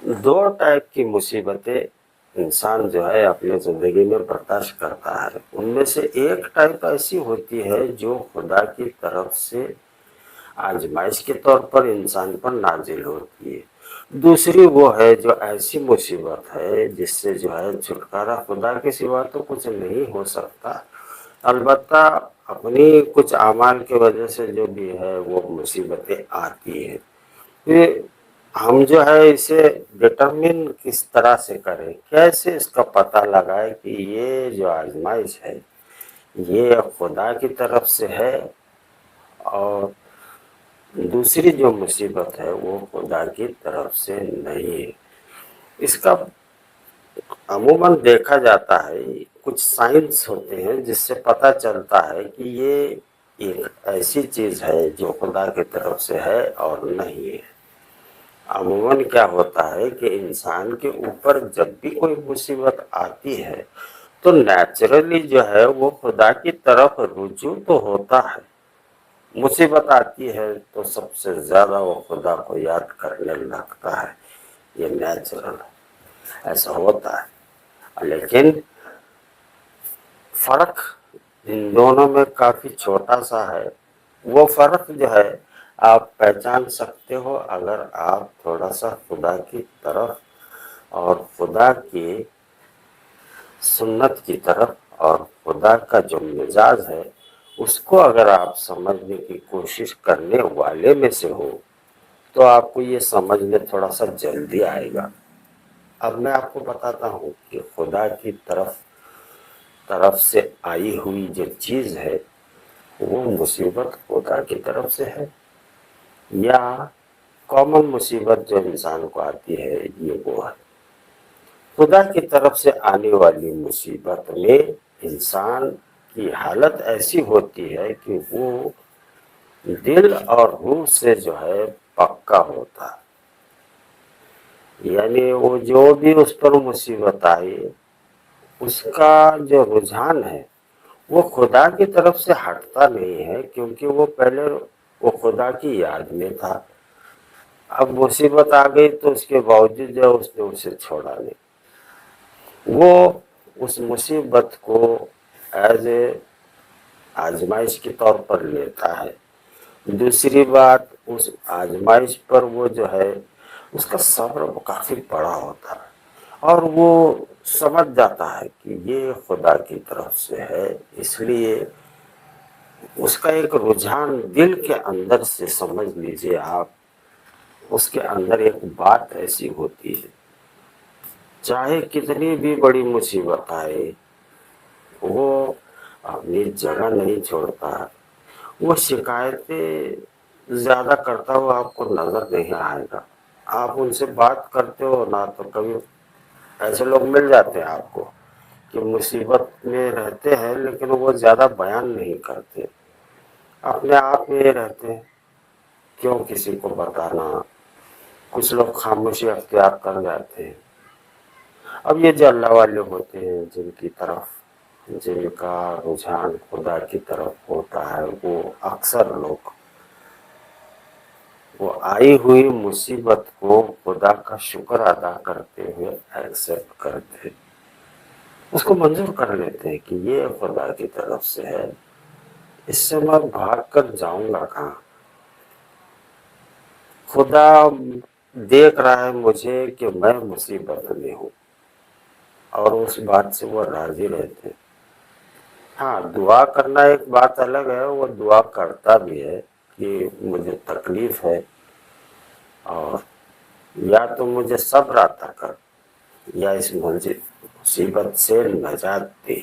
دو type کی مصیبتیں انسان جو ہے اپنی زندگی میں برداشت کرتا ہے. ان میں سے ایک ٹائپ ایسی ہوتی ہے جو خدا کی طرف سے آزمائش کے طور پر انسان پر نازل ہوتی ہے. دوسری وہ ہے جو ایسی مصیبت ہے جس سے جو ہے چھٹکارا خدا کے سوا تو کچھ نہیں ہو سکتا. البتہ اپنی کچھ اعمال کی وجہ سے جو بھی ہے وہ مصیبتیں آتی ہیں. یہ ہم جو ہے اسے ڈٹرمن کس طرح سے کریں، کیسے اس کا پتہ لگائے کہ یہ جو آزمائش ہے یہ خدا کی طرف سے ہے اور دوسری جو مصیبت ہے وہ خدا کی طرف سے نہیں ہے. اس کا عموماً دیکھا جاتا ہے، کچھ سائنس ہوتے ہیں جس سے پتہ چلتا ہے کہ یہ ایک ایسی چیز ہے جو خدا کی طرف سے ہے اور نہیں ہے. عموماً کیا ہوتا ہے کہ انسان کے اوپر جب بھی کوئی مصیبت آتی ہے تو نیچرلی جو ہے وہ خدا کی طرف رجوع تو ہوتا ہے. مصیبت آتی ہے تو سب سے زیادہ وہ خدا کو یاد کرنے لگتا ہے، یہ نیچرل ایسا ہوتا ہے. لیکن فرق ان دونوں میں کافی چھوٹا سا ہے. وہ فرق جو ہے آپ پہچان سکتے ہو اگر آپ تھوڑا سا خدا کی طرف اور خدا کی سنت کی طرف اور خدا کا جو مزاج ہے اس کو اگر آپ سمجھنے کی کوشش کرنے والے میں سے ہو تو آپ کو یہ سمجھ میں تھوڑا سا جلدی آئے گا. اب میں آپ کو بتاتا ہوں کہ خدا کی طرف سے آئی ہوئی جو چیز ہے وہ مصیبت خدا کی طرف سے ہے یا کامن مصیبت جو انسان کو آتی ہے یہ وہ ہے. خدا کی طرف سے آنے والی مصیبت میں انسان کی حالت ایسی ہوتی ہے کہ وہ دل اور روح سے جو ہے پکا ہوتا ہے. یعنی وہ جو بھی اس پر مصیبت آئی اس کا جو رجحان ہے وہ خدا کی طرف سے ہٹتا نہیں ہے کیونکہ وہ پہلے وہ خدا کی یاد میں تھا. اب مصیبت آ گئی تو اس کے باوجود جو اس نے اسے چھوڑا نہیں. وہ اس مصیبت کو ایز اے آزمائش کے طور پر لیتا ہے. دوسری بات اس آزمائش پر وہ جو ہے اس کا صبر کافی بڑا ہوتا ہے اور وہ سمجھ جاتا ہے کہ یہ خدا کی طرف سے ہے. اس لیے اس کا ایک رجحان دل کے اندر سے سمجھ لیجئے آپ، اس کے اندر ایک بات ایسی ہوتی ہے چاہے کتنی بھی بڑی مصیبت آئے وہ اپنی جگہ نہیں چھوڑتا. وہ شکایتیں زیادہ کرتا ہوا آپ کو نظر نہیں آئے گا. آپ ان سے بات کرتے ہو نا تو کبھی ایسے لوگ مل جاتے ہیں آپ کو کہ مصیبت میں رہتے ہیں لیکن وہ زیادہ بیان نہیں کرتے، اپنے آپ میں رہتے ہیں. کیوں کسی کو بتانا؟ کچھ لوگ خاموشی اختیار کر جاتے ہیں. اب یہ جو اللہ والے ہوتے ہیں جن کا رجحان خدا کی طرف ہوتا ہے وہ اکثر لوگ وہ آئی ہوئی مصیبت کو خدا کا شکر ادا کرتے ہوئے ایکسپٹ کرتے ہیں، اس کو منظور کر لیتے ہیں کہ یہ خدا کی طرف سے ہے، اس سے میں بھاگ کر جاؤں گا کہاں. خدا دیکھ رہا ہے مجھے کہ میں مصیبت میں ہوں اور اس بات سے وہ راضی رہتے ہیں. ہاں دعا کرنا ایک بات الگ ہے، وہ دعا کرتا بھی ہے کہ مجھے تکلیف ہے اور یا تو مجھے صبر عطا کر یا اس مصیبت سے نجات دے.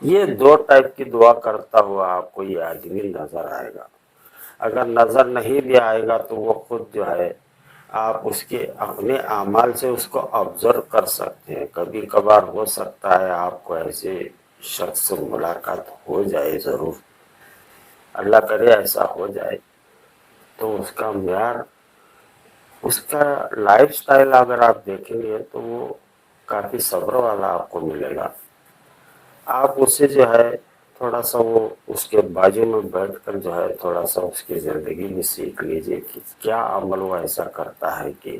یہ دو ٹائپ کی دعا کرتا ہوا آپ کو یہ آدمی نظر آئے گا. اگر نظر نہیں بھی آئے گا تو وہ خود جو ہے آپ اس کے اپنے اعمال سے اس کو آبزرو کر سکتے ہیں. کبھی کبھار ہو سکتا ہے آپ کو ایسے شخص سے ملاقات ہو جائے، ضرور اللہ کرے ایسا ہو جائے، تو اس کا معیار اس کا لائف سٹائل اگر آپ دیکھیں گے تو وہ کافی صبر والا آپ کو ملے گا. آپ اس سے جو ہے تھوڑا سا وہ اس کے بازو میں بیٹھ کر جو ہے تھوڑا سا اس کی زندگی میں سیکھ لیجئے کہ کیا عمل وہ ایسا کرتا ہے کہ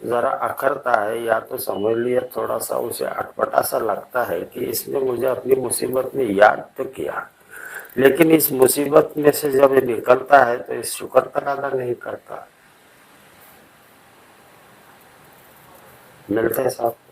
ذرا اکھرتا ہے یا تو سمجھ لیا تھوڑا سا اسے اٹپٹا سا لگتا ہے کہ اس نے مجھے اپنی مصیبت میں یاد تو کیا، لیکن اس مصیبت میں سے جب یہ نکلتا ہے تو اس شکر تک ادا نہیں کرتا۔ ملتے ہیں صاحب۔